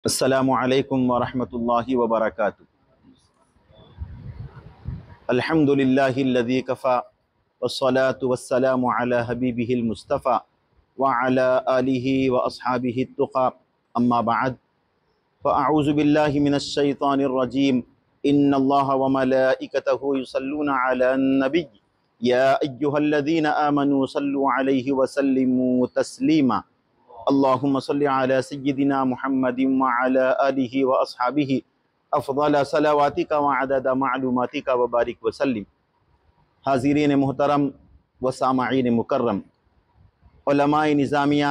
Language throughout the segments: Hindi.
अस्सलामु अलैकुम वरहमतुल्लाहि वबरकातुहू। अल्हम्दुलिल्लाहिल्लज़ी कफ़ा वस्सलातु वस्सलामु अला हबीबिहिल मुस्तफ़ा व अला आलिहि व अस्हाबिहि तुक़ा अम्मा बअद फ़अऊज़ु बिल्लाहि मिनश शैतानिर रजीम। इन्नल्लाहा व मलाइकतहु युसल्लूना अलन नबी या अय्युहल्लज़ीना आमनू सल्लु अलैहि व सल्लिमू तस्लीमा। अल्लाहुम्मा सल्लि अला सय्यिदिना मुहम्मदिन व अला आलिहि व अस्हाबिहि अफ़ज़ल सलावातिका व अदद मालूमातिका व बारिक व सल्लिम। हाज़िरीन मुहतरम व सामईन मुकर्रम, उलमाए निज़ामिया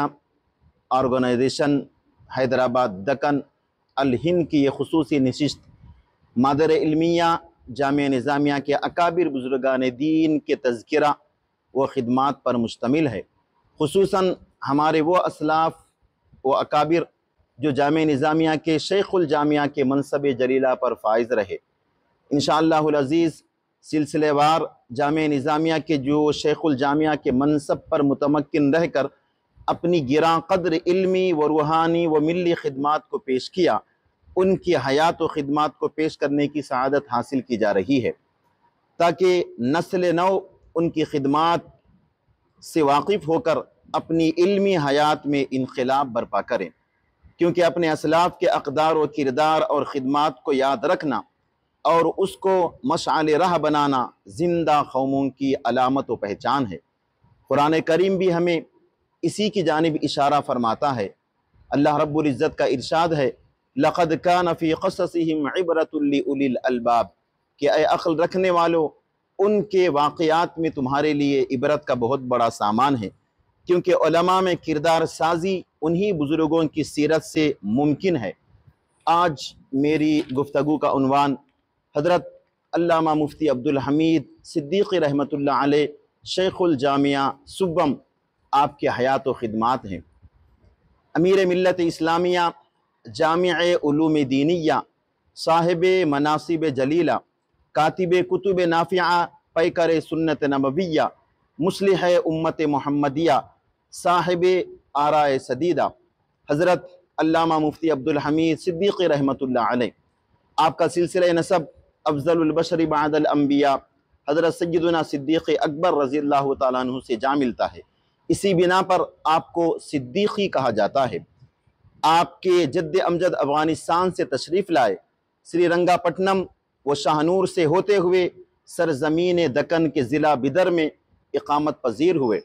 ऑर्गेनाइजेशन हैदराबाद दक्कन अल हिंद की ये खुसूसी नशिस्त मादर इल्मिया जामिया निज़ामिया के अकाबिर बुज़ुर्गान दीन के तज़किरा व ख़िदमात पर मुश्तमिल है। खुसूसन हमारे वो असलाफ़ व अकाबिर जो जामिया निज़ामिया के शेख़ुल जामिया के मनसब जलीला पर फ़ाइज़ रहे। इंशाअल्लाहुल अज़ीज़ सिलसिलेवार जामिया निज़ामिया के जो शेख़ुल जामिया के मनसब पर मुतमक्किन रहकर अपनी गिरां क़द्र इल्मी व रूहानी व मिल्ली ख़िदमात को पेश किया, उनकी हयात व ख़िदमात को पेश करने की सआदत हासिल की जा रही है ताकि नस्ल नौ उनकी ख़िदमात से वाकिफ़ होकर अपनी इल्मी हयात में इनक़िलाब बर्पा करें, क्योंकि अपने असलाफ़ के अक़दार व किरदार और ख़िदमात को याद रखना और उसको मशअल राह बनाना ज़िंदा कौमों की अलामत व पहचान है। कुरान करीम भी हमें इसी की जानिब इशारा फरमाता है। अल्लाह रब्बुल इज़्ज़त का इरशाद है, लक़द कान फ़ी क़ससिहिम इबरतुल लिउलिल अलबाब, कि ऐ अक़ल रखने वालों, उनके वाक़यात में तुम्हारे लिए इबरत का बहुत बड़ा सामान है, क्योंकि उलमा में किरदार साज़ी उन्हीं बुज़ुर्गों की सीरत से मुमकिन है। आज मेरी गुफ्तगू का उन्वान हज़रत अल्लामा मुफ्ती अब्दुल हमीद सिद्दीक़ी रहमतुल्लाह अलैह शेख़ुल जामिया सुब्बम आपके हयात व ख़िदमात हैं। अमीर मिल्लत इस्लामिया, जामिअ उलूम दीनिया, साहिब मनासिब जलीला, कातिब कुतुब नाफ़िआ, पैकर सुन्नत नबविया, मुस्लिह उम्मत मोहम्मदिया, साहिब आराए सदीदा, हज़रत अल्लामा मुफ्ती अब्दुल हमीद सिद्दीक़ी रहमतुल्लाह अलैह। आपका सिलसिला नसब अफ़ज़लुल बशर बअदल अंबिया हज़रत सय्यदुना सिद्दीक़ अकबर रज़ियल्लाहु ताला अन्हु से जा मिलता है। इसी बिना पर आपको सिद्दीक़ी कहा जाता है। आपके जद्द अमजद अफ़गानिस्तान से तशरीफ़ लाए, श्रीरंगापट्टनम व शाहनूर से होते हुए सरज़मीन दक्कन के ज़िला बिदर में इक़ामत पज़ीर हुए।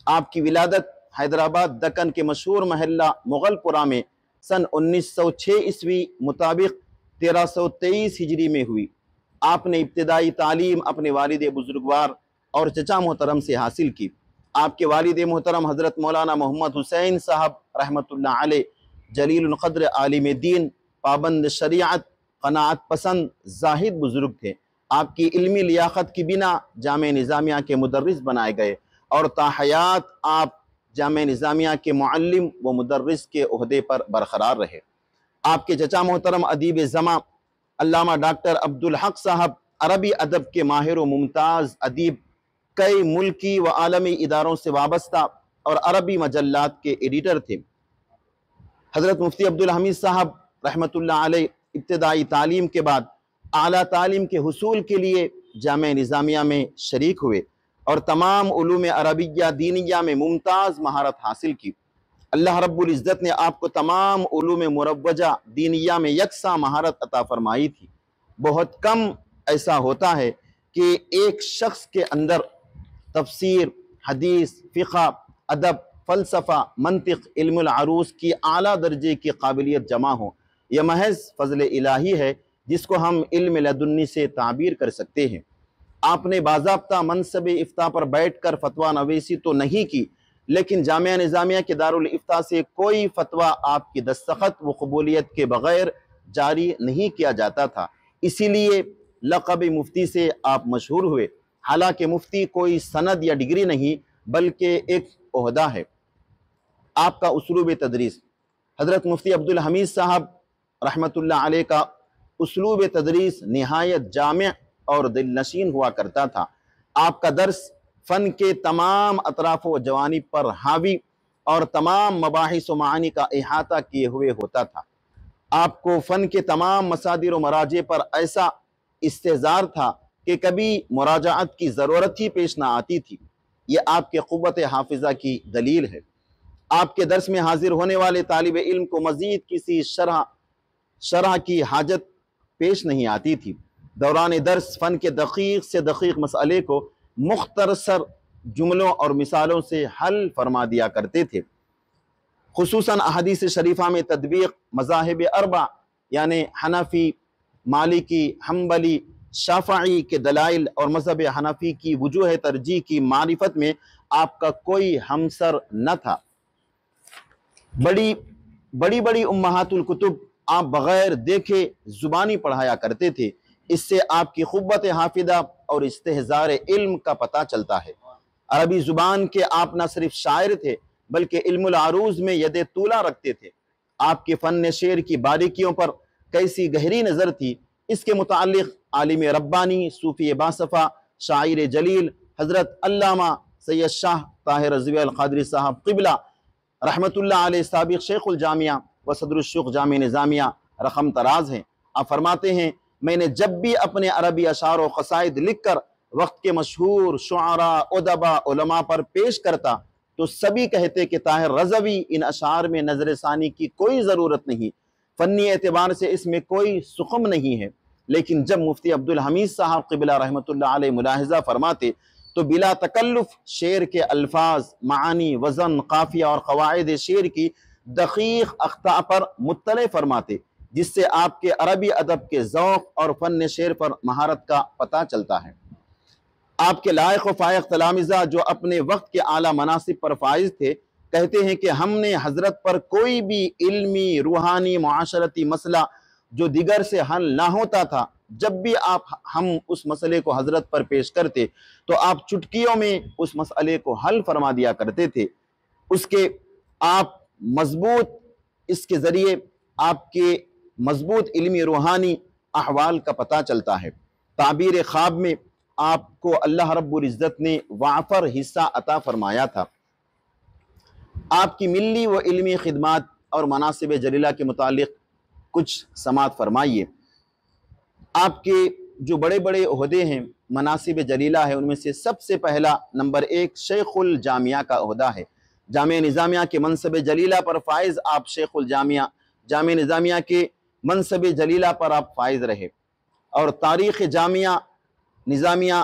आपकी विलादत हैदराबाद दक्कन के मशहूर महल्ला मुग़लपुरा में सन 1906 ईस्वी मुताबिक 1323 हिजरी में हुई। आपने इब्तिदाई तालीम अपने वालिद बुजुर्गवार और चचा मोहतरम से हासिल की। आपके वालिद मोहतरम हज़रत मौलाना मोहम्मद हुसैन साहब रहमतुल्लाह अलैह जलीलुल क़द्र आलिम दीन, पाबंद शरीअत, क़नाअत पसंद, ज़ाहिद बुज़ुर्ग थे। आपकी इल्मी लियाक़त की बिना जामिया निज़ामिया के मुदर्रिस बनाए गए और ताहयात आप जामिया निज़ामिया के मुअल्लिम व मुदर्रिस के ओहदे पर बरक़रार रहे। आपके चचा मोहतरम अदीब ज़मा अल्लामा डॉक्टर अब्दुल हक साहब अरबी अदब के माहिर व मुमताज़ अदीब, कई मुल्की व आलमी इदारों से वाबस्ता और अरबी मजल्लात के एडिटर थे। हज़रत मुफ्ती अब्दुल हमीद साहब रहमतुल्लाह अलैह इब्तिदाई तालीम के बाद आला तालीम के हुसूल के लिए जामिया निज़ामिया में शरीक हुए और तमाम उलूम अरबिया दीनिया में मुमताज़ महारत हासिल की। अल्लाह रब्बुल इज़्ज़त ने आपको तमाम उलूम मुरव्वजा दीनिया में यकसा महारत अता फरमाई थी। बहुत कम ऐसा होता है कि एक शख्स के अंदर तफसीर, हदीस, फ़िक़्ह, अदब, फ़लसफ़ा, मंतिक़, इल्मुल अरूज़ की आला दर्जे की काबिलियत जमा हो। यह महज़ फ़ज़्ल इलाही है जिसको हम इल्म लदुन्नी से ताबीर कर सकते हैं। आपने बाज़ाब्ता मनसब इफ्ता पर बैठ कर फ़तवा नवीसी तो नहीं की, लेकिन जामिया निज़ामिया के दारुल इफ्ता से कोई फ़तवा आपकी दस्तखत व क़बूलियत के बग़ैर जारी नहीं किया जाता था। इसीलिए लक़ब मुफ्ती से आप मशहूर हुए। हालांकि मुफ्ती कोई सनद या डिग्री नहीं बल्कि एक ओहदा है। आपका उसलूब तदरीस, हज़रत मुफ्ती अब्दुल हमीद साहब रहमतुल्लाह अलैह का उसलूब तदरीस निहायत जामे और दिलनशीन हुआ करता था। आपका दर्स फ़न के तमाम अतराफ़ व जवानिब पर हावी और तमाम मबाहिस व मानी का इहाता किए हुए होता था। आपको फ़न के तमाम मसादिर व मराजे पर ऐसा इस्तेज़ार था कि कभी मुराजाअत की ज़रूरत ही पेश ना आती थी। ये आपके क़ुव्वत हाफ़िज़ा की दलील है। आपके दर्स में हाजिर होने वाले तालिब इल्म को मज़ीद किसी शरह की हाजत पेश नहीं आती थी। दौरान दर्स फ़न के दक़ीक़ से दक़ीक़ मसले को मुख्तसर जुमलों और मिसालों से हल फरमा दिया करते थे। खुसूसन अहादीस शरीफा में तदबीक़ मज़ाहिब अरबा यानी हनफी, मालिकी, हम्बली, शाफ़ई के दलाइल और मज़हब हनफी की वजूह तरजीह की मारिफत में आपका कोई हमसर न था। बड़ी बड़ी बड़ी उम्महातुल कुतुब आप बग़ैर देखे ज़ुबानी पढ़ाया करते थे। इससे आपकी क़ुव्वत हाफ़िज़ा और इस्तेहज़ार इल्म का पता चलता है। अरबी ज़ुबान के आप न सिर्फ शायर थे बल्कि इल्मुल अरूज़ में यदे तूला रखते थे। आपके फ़न शेर की बारीकियों पर कैसी गहरी नज़र थी, इसके मुताल्लिक़ आलिम रब्बानी, सूफ़ी बासफ़ा, शायर जलील हज़रत अल्लामा सैयद शाह ताहिर रज़वी अल क़ादरी साहब क़िबला रहमतुल्लाह अलैह साबिक़ शेख़ुल जामिया व सदरुश्शूख़ जामिया निज़ामिया रक़म तराज़ हैं। आप फरमाते हैं, मैंने जब भी अपने अरबी अशार व क़साइद लिख कर वक्त के मशहूर शुआरा, उदबा, उलमा पर पेश करता तो सभी कहते कि ताहिर रज़वी इन अशार में नज़र सानी की कोई ज़रूरत नहीं, फ़न्नी एतबार से इसमें कोई सुख़म नहीं है। लेकिन जब मुफ्ती अब्दुल हमीद साहब क़िबला रहमतुल्लाह अलैह मुलाहिज़ा फरमाते तो बिला तकल्लुफ़ शेर के अल्फाज, मानी, वज़न, काफ़िया और क़वाइद शेर की दक़ीक़ अख्ता पर मुत्तले फरमाते, जिससे आपके अरबी अदब के ज़ौक़ और फ़न शेर पर महारत का पता चलता है। आपके लायक व फायक तलामिज़ा जो अपने वक्त के आला मनासिब पर फाइज थे, कहते हैं कि हमने हज़रत पर कोई भी इल्मी, रूहानी, मुआशरती मसला जो दिगर से हल ना होता था, जब भी हम उस मसले को हज़रत पर पेश करते तो आप चुटकियों में उस मसले को हल फरमा दिया करते थे। उसके आप मजबूत इसके ज़रिए आपके मजबूत इल्मी रूहानी अहवाल का पता चलता है। ताबीर ख्वाब में आपको अल्लाह रब्बुल इज़्ज़त ने वाफ़र हिस्सा अता फरमाया था। आपकी मिल्ली व इल्मी खिदमात और मनासिब जलीला के मुतालिक कुछ समात फरमाइए। आपके जो बड़े बड़े ओहदे हैं, मनासिब जलीला है, उनमें से सबसे पहला नंबर 1 शेखुल जामिया का ओहदा है। जामिया निज़ामिया के मनसब जलीला पर फाइज आप शेखुल जामिया, जामिया निज़ामिया के मनसब जलीला पर आप फाइज रहे और तारीख़ जामिया निज़ामिया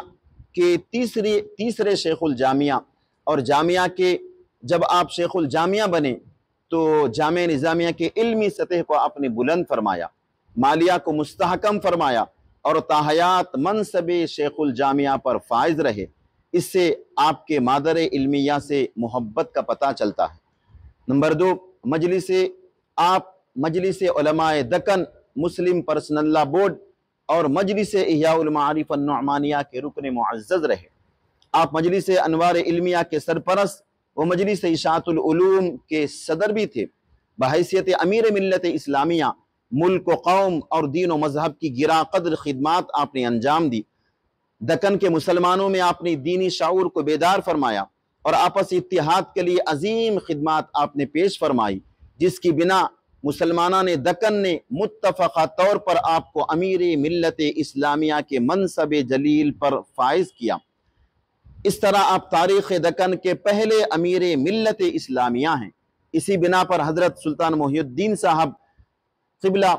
के तीसरे शेखुल जामिया और जामिया के जब आप शेखुल जामिया बने तो जामिया निज़ामिया के इल्मी सतह को आपने बुलंद फरमाया, मालिया को मुस्तहकम फरमाया और ताहयात मनसब शेखुल जामिया पर फाइज रहे। इससे आपके मादर इल्मिया से मोहब्बत का पता चलता है। नंबर 2 मजलिस उलमाए दक्कन, मुस्लिम पर्सनल लॉ बोर्ड और मजलिस इह्याउल मारिफ अन्नुअमानिया के रुकन मुअज़्ज़ज़ रहे। आप मजलिस अनवार इल्मिया के सरपरस्त व मजलिस इशाअतुल उलूम के सदर भी थे। बहैसियत अमीर मिल्लत इस्लामिया मुल्क व कौम और दीन व मजहब की गिरा कद्र खिदमात आपने अंजाम दी। दक्कन के मुसलमानों में आपने दीनी शाऊर को बेदार फरमाया और आपस इत्तिहाद के लिए अजीम खिदमात आपने पेश फरमाई, जिसकी बिना मुसलमाना ने दक्कन ने मुत्तफ़क़ा तौर पर आपको अमीर मिल्लत इस्लामिया के मनसब जलील पर फाइज किया। इस तरह आप तारीख़ दक्कन के पहले अमीर मिल्लत इस्लामिया हैं। इसी बिना पर हज़रत सुल्तान मोहिउद्दीन साहब क़िबला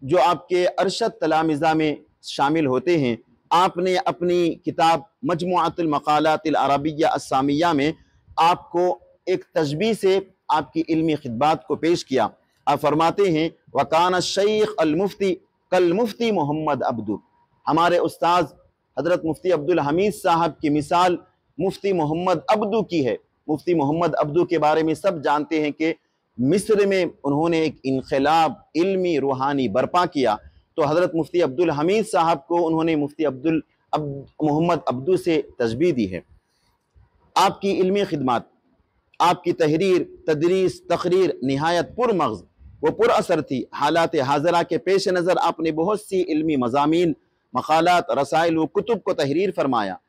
जो आपके अरशद तलामिज़ा में शामिल होते हैं, आपने अपनी किताब मजमुअतुल मक़ालातिल अरबिय्या अस्सामिया में आपको एक तशबीह से आपकी इल्मी खिदमात को पेश किया। आप फरमाते हैं, वकान शेख अल मुफ्ती कल मुफ्ती मोहम्मद अब्दू। हमारे उस्ताद हज़रत मुफ्ती अब्दुल हमीद साहब की मिसाल मुफ्ती मोहम्मद अब्दू की है। मुफ्ती मोहम्मद अब्दू के बारे में सब जानते हैं कि मिस्र में उन्होंने एक इनक़िलाब इल्मी रूहानी बर्पा किया, तो हज़रत मुफ्ती अब्दुल हमीद साहब को उन्होंने मुफ्ती मोहम्मद अब्दू से तशबीह दी है। आपकी इल्मी खिदमात, आपकी तहरीर, तदरीस, तकरीर निहायत पुरमग़ज़ व पुर असर थी। हालात हाज़िरा के पेश नज़र आपने बहुत सी इल्मी मज़ामीन, मक़ालात, रसाइल व कुतुब को तहरीर फरमाया,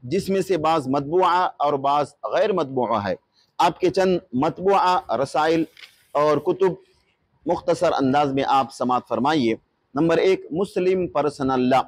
जिसमें से बाज़ मतबूआ और बाज़ गैर मतबूआ है। आपके चंद मतबूआ रसाइल और कुतुब मुख्तसर अंदाज में आप समात फरमाइए। नंबर 1, मुस्लिम पर्सनल लॉ।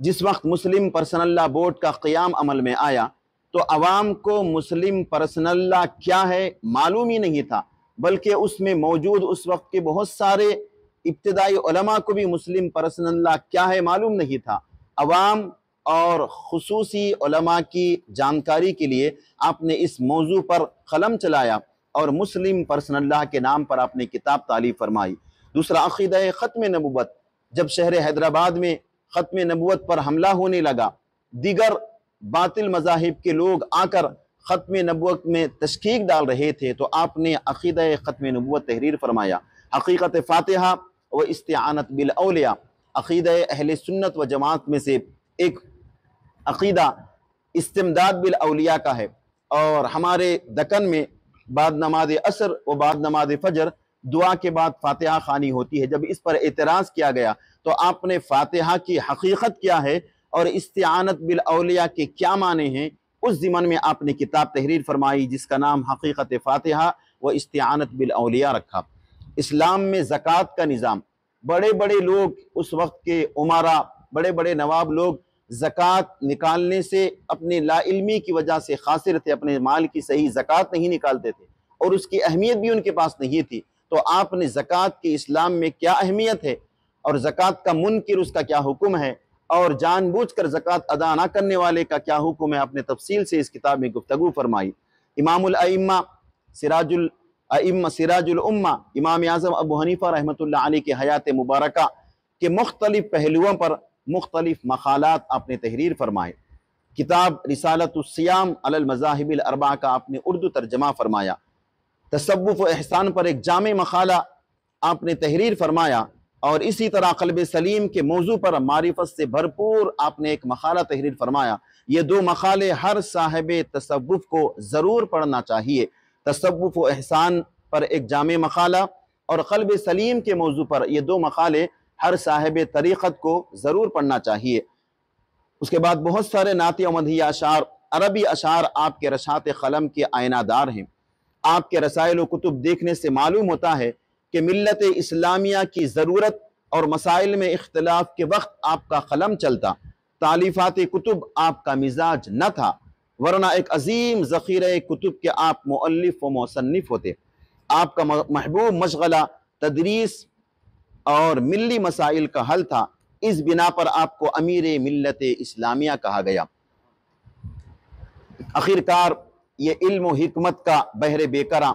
जिस वक्त मुस्लिम पर्सनल लॉ बोर्ड का क़याम अमल में आया तो अवाम को मुस्लिम पर्सनल लॉ क्या है मालूम ही नहीं था, बल्कि उसमें मौजूद उस वक्त के बहुत सारे इब्तिदाई उलमा को भी मुस्लिम पर्सनल लॉ क्या है मालूम नहीं था। अवाम और खुसूसी उलमा की जानकारी के लिए आपने इस मौजू पर कलम चलाया और मुस्लिम पर्सनल लॉ के नाम पर आपने किताब तालीफ फरमाई। दूसरा, अक़ीदा ख़त्म नबुव्वत। जब शहर हैदराबाद में ख़त्म नबुव्वत पर हमला होने लगा, दीगर बातिल मज़ाहिब के लोग आकर ख़त्म नबुव्वत में तशकीक डाल रहे थे तो आपने अक़ीदा ख़त्म नबुव्वत तहरीर फरमाया। हक़ीक़त फ़ातिहा व इस्तिआनत बिल औलिया, अक़ीदा अहले सुन्नत व जमात में से एक अक़ीदा इस्तिमदाद बिल औलिया का है। और हमारे दक्कन में बाद नमाज असर व बाद नमाज फजर दुआ के बाद फातिहा खानी होती है। जब इस पर एतराज़ किया गया तो आपने फातिहा की हकीकत क्या है और इस्तिआनत बिल औलिया के क्या माने हैं, उस ज़िमन में आपने किताब तहरीर फरमाई जिसका नाम हकीकत फातिहा व इस्तिआनत बिल औलिया रखा। इस्लाम में ज़कात का निज़ाम, बड़े बड़े लोग उस वक्त के उमारा, बड़े बड़े नवाब लोग ज़कात निकालने से अपने लाइल्मी की वजह से खासिर थे, अपने माल की सही ज़कात नहीं निकालते थे और उसकी अहमियत भी उनके पास नहीं थी। तो आपने ज़कात की इस्लाम में क्या अहमियत है और ज़कात का मुनकिर उसका क्या हुक्म है और जानबूझकर ज़कात अदा ना करने वाले का क्या हुक्म है, आपने तफसील से इस किताब में गुफ्तगू फरमाई। इमामुल अइम्मा सिराजुल उम्मा इमाम आज़म अबू हनीफा रहमतुल्लाह अलैह के हयात मुबारका के मुख्तलिफ पहलुओं पर मुख्तलिफ मक़ालात आपने तहरीर फरमाए। किताब रिसालतुस्सियाम अलल मज़ाहिबिल अर्बा का आपने उर्दू तर्जमा फरमाया। तसव्वुफ़ व एहसान पर एक जामे मक़ाला आपने तहरीर फरमाया और इसी तरह क़ल्ब सलीम के मौजू पर मारिफत से भरपूर आपने एक मक़ाला तहरीर फरमाया। ये दो मक़ाले हर साहिब तसव्वुफ़ को ज़रूर पढ़ना चाहिए। तसव्वुफ़ व एहसान पर एक जामे मक़ाला और क़ल्ब सलीम के मौजू पर ये दो मक़ाले हर साहिब तरीक़त को ज़रूर पढ़ना चाहिए। उसके बाद बहुत सारे नाती और मदहिया अशार, अरबी अशार आपके रशात क़लम के आयनादार हैं। आपके रसाइल व कुतुब देखने से मालूम होता है कि मिल्लत इस्लामिया की ज़रूरत और मसाइल में इख्तिलाफ के वक्त आपका कलम चलता, तालीफ़ात कुतुब आपका मिजाज न था, वरना एक अजीम ज़ख़ीरा कुतुब के आप मुअल्लिफ़ व मुसन्निफ़ होते। आपका महबूब मशगला तदरीस और मिल्ली मसाइल का हल था, इस बिना पर आपको अमीर मिल्लत इस्लामिया कहा गया। आखिरकार ये इल्म व हिकमत का बहरे बेकरा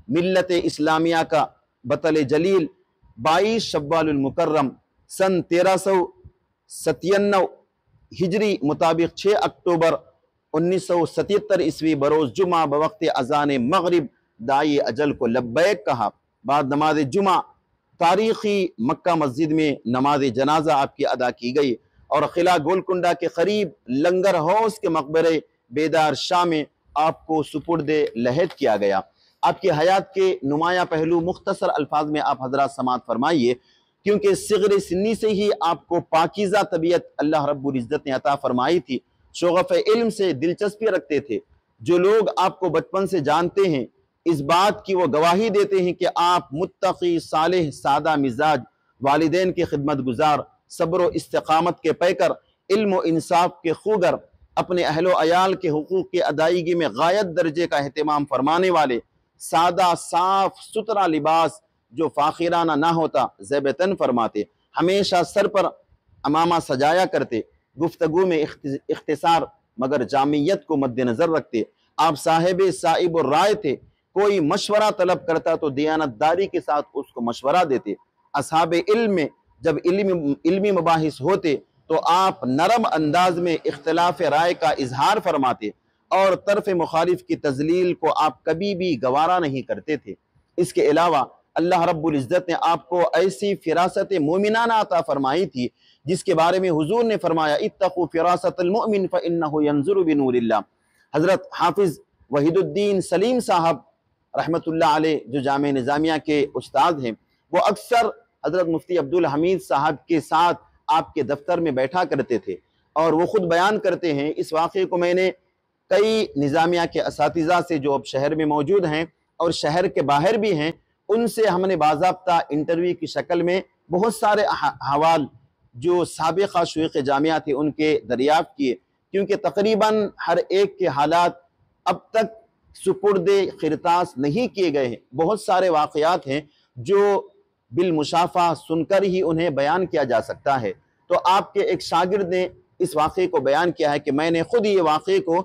मिल्लत इस्लामिया का बतल जलील 22 शव्वालुल मुकर्रम सन 1397 हिजरी मुताबिक 6 अक्टूबर 1977 ईस्वी बरोज़ जुमा बवक्त अज़ान मगरिब दाई अजल को लब्बैक कहा। बाद नमाज जुमा तारीख़ी मक्का मस्जिद में नमाज जनाजा आपकी अदा की गई और किला गोलकुंडा के करीब लंगर हाउस के मकबरे बेदार शाह में आपको सुपुर्दे लहद किया गया। आपकी हयात के नुमाया पहलू मुख्तसर अल्फाज में आप हजरात समात फरमाइए, क्योंकि सिग़र सिन्नी से ही आपको पाकीज़ा तबीयत अल्लाह रब्बुल इज़्ज़त ने अता फरमाई थी। शोग़फ़ इल्म से दिलचस्पी रखते थे। जो लोग आपको बचपन से जानते हैं इस बात की वो गवाही देते हैं कि आप मुत्तक़ी, सालेह, सादा मिजाज, वालिदैन के खिदमत गुजार, सब्र व इस्तिक़ामत के पैकर, इल्म व इंसाफ के खूगर, अपने अहलो अयाल के हुकूक़ की अदायगी में गायत दर्जे का एहतमाम फरमाने वाले, सादा साफ सुथरा लिबास जो फ़ाखिराना ना होता ज़ेबतन फरमाते, हमेशा सर पर अमामा सजाया करते, गुफ्तगू में इख्तिसार मगर जामियत को मद्देनज़र रखते। आप साहिब साइब और राय थे। कोई मशवरा तलब करता तो दियानतदारी के साथ उसको मशवरा देते। असहाब इल्म में जब इल्मी मबाहिस होते तो आप नरम अंदाज में इख्तिलाफ राय का इजहार फरमाते और तरफ मुखालिफ की तजलील को आप कभी भी गवारा नहीं करते थे। इसके अलावा अल्लाह रब्बुल इज़्ज़त ने आपको ऐसी फिरासत मोमिनाना अता फरमाई थी जिसके बारे में हुजूर ने फरमाया, इत्तक़ू फिरासतल मुमिन फ़इन्नहु यंज़ुरु बिनूरिल्लाह। हज़रत हाफिज़ वहीदुद्दीन सलीम साहब रहमतुल्लाह अलैह जो जामे निज़ामिया के उस्ताद हैं, वो अक्सर हज़रत मुफ्ती अब्दुल हमीद साहब के साथ आपके दफ्तर में बैठा करते थे और वो खुद बयान करते हैं। इस वाक़े को मैंने कई निज़ामिया के असातिज़ा से जो अब शहर में मौजूद हैं और शहर के बाहर भी हैं उनसे हमने बाज़ाब्ता इंटरव्यू की शक्ल में बहुत सारे हवाल जो साबिक़ा शुयूख़ जामिया थे उनके दरियाफ़्त किए, क्योंकि तकरीबन हर एक के हालात अब तक सुपुर्दे खिरतास नहीं किए गए हैं। बहुत सारे वाक़यात हैं जो बिलमुशाफ़ा सुनकर ही उन्हें बयान किया जा सकता है। तो आपके एक शागिर्द ने इस वाक़े को बयान किया है कि मैंने ख़ुद ये वाक़े को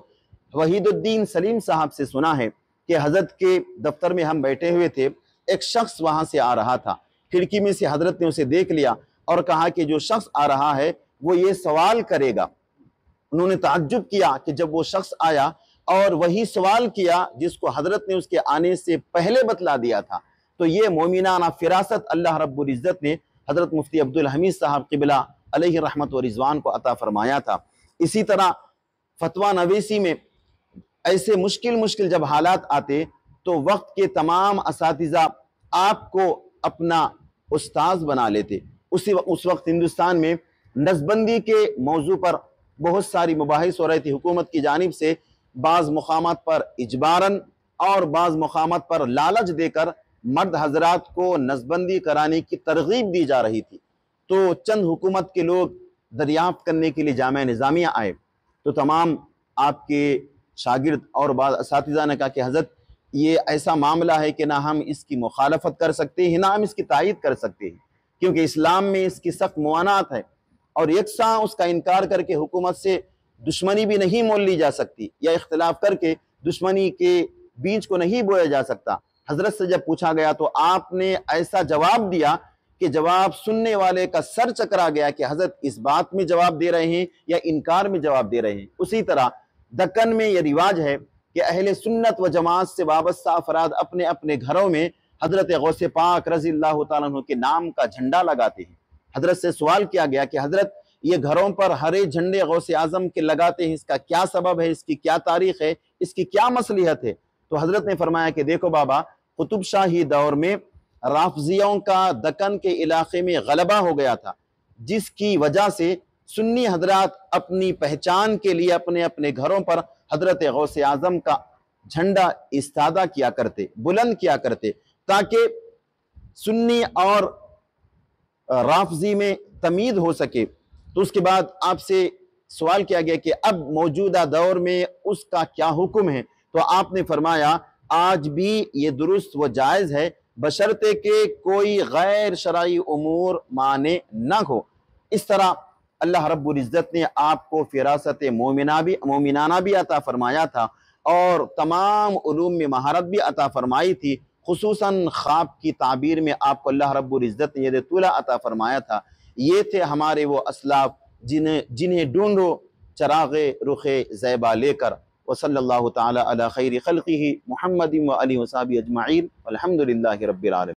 वहीदुद्दीन सलीम साहब से सुना है कि हज़रत के दफ्तर में हम बैठे हुए थे, एक शख्स वहाँ से आ रहा था, खिड़की में से हज़रत ने उसे देख लिया और कहा कि जो शख्स आ रहा है वो ये सवाल करेगा। उन्होंने ताज्जुब किया कि जब वो शख्स आया और वही सवाल किया जिसको हज़रत ने उसके आने से पहले बतला दिया था। तो ये मोमिनाना फिरासत अल्लाह रब्बुल इज़्ज़त ने हज़रत मुफ्ती अब्दुल हमीद साहब क़िबला अलैहि रहमत व रिज़वान को अता फरमाया था। इसी तरह फतवा नवीसी में ऐसे मुश्किल जब हालात आते तो वक्त के तमाम असातिज़ा आपको अपना उस्ताद बना लेते। उस वक्त हिंदुस्तान में नसबंदी के मौजू पर बहुत सारी मुबाहिस हो रही थी। हुकूमत की जानिब से बाज़ मुक़ामात पर इजबारन और बाज़ मुक़ामात पर लालच देकर मर्द हजरात को नसबंदी कराने की तरगीब दी जा रही थी। तो चंद हुकूमत के लोग दरियाफ्त करने के लिए जामिया निज़ामिया आए, तो तमाम आपके शागिर्द और बाज़ असातिज़ा ने कहा कि हज़रत ये ऐसा मामला है कि ना हम इसकी मुखालफत कर सकते हैं ना हम इसकी तायीद कर सकते हैं, क्योंकि इस्लाम में इसकी सख्त मुआनात है और यकसा उसका इनकार करके हुकूमत से दुश्मनी भी नहीं मोल ली जा सकती या इख्तिलाफ करके दुश्मनी के बीज को नहीं बोया जा सकता। हजरत से जब पूछा गया तो आपने ऐसा जवाब दिया कि जवाब सुनने वाले का सर चकरा गया कि हजरत इस बात में जवाब दे रहे हैं या इनकार में जवाब दे रहे हैं। उसी तरह दक्कन में यह रिवाज है कि अहले सुन्नत व जमात से वाबस्ता अफराद अपने अपने घरों में हजरत गौसे पाक रज़ियल्लाहु ताला अन्हु के नाम का झंडा लगाते हैं। हजरत से सवाल किया गया कि हजरत ये घरों पर हरे झंडे गौसे आजम के लगाते हैं, इसका क्या सबब है, इसकी क्या तारीख है, इसकी क्या मसलिहत है? तो हजरत ने फरमाया कि देखो बाबा, कुतुब शाही दौर में राफजियों का दक्कन के इलाके में गलबा हो गया था, जिसकी वजह से सुन्नी हजरात अपनी पहचान के लिए अपने अपने घरों पर हजरत गौसे आजम का झंडा इस्तादा किया करते, बुलंद किया करते, ताकि सुन्नी और राफजी में तमीज़ हो सके। तो उसके बाद आपसे सवाल किया गया कि अब मौजूदा दौर में उसका क्या हुक्म है? तो आपने फरमाया आज भी ये दुरुस्त व जायज़ है, बशर्ते के कोई गैर शरई उमूर माने न हो। इस तरह अल्लाह रब्बुल इज़्ज़त ने आपको फिरासत मोमिनाना भी अता फरमाया था और तमाम उलूम में महारत भी अता फरमाई थी। खुसूसन ख्वाब की ताबीर में आपको अल्लाह रब्बुल इज़्ज़त ने यद तुला अता फरमाया था। ये थे हमारे वो असलाफ जिन्हें ढूंढो चराग़े रुखे ज़ैबा लेकर। व सल्लल्लाहु ताला अला खैरि खल्क़िही मुहम्मदिन व आलिहि व सहबिही अजमईन। अल्हम्दुलिल्लाहि रब्बिल आलमीन।